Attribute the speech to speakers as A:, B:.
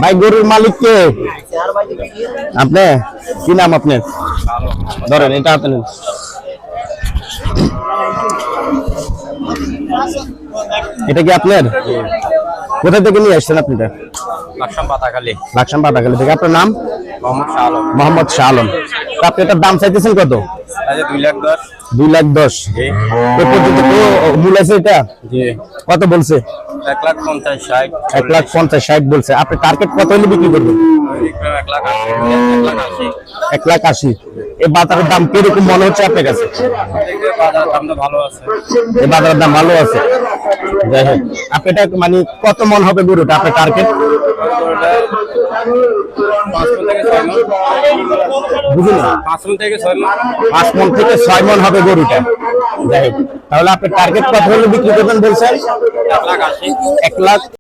A: ভাই গরুর মালিক কে? আপনি? কি নাম আপনার? ধরেন এটা হাতে নেন। এটা কি আপনার? কোথা থেকে নিয়ে আসছেন আপনি?
B: লাকসাম পাতাখালী।
A: লাকসাম পাতাখালী থেকে। আপনার নাম?
B: মোহাম্মদ শাহ আলম।
A: মোহাম্মদ শাহ আলম। আপনি এটার দাম চাইতেছেন কত?
B: 2,10,000।
A: 2,10,000। এ পর্যন্ত তো মূল আছে এটা?
B: জি।
A: কত বলছে?
B: 1,50,000, 60।
A: 1,50,000, 60 বলছে। আপনি টার্গেট কত হলে বিক্রি করবেন?
B: 1,80,000।
A: 1,80,000। এই বাজারের দাম কিরকম মনে হচ্ছে আপনার কাছে?
B: বাজার দাম তো ভালো আছে।
A: এই বাজারের দাম ভালো আছে। যাই হোক, আপনি এটা মানে কত মন হবে গরুটা আপনার টার্গেট?
B: 5 থেকে 6 মণ।
A: 5 মন থেকে 6 মন হবে গরুটা। যাই হোক, তাহলে আপনার টার্গেট কত হলে বিক্রি করবেন বলছেন?
B: 1,80,000।
A: 1,00,000।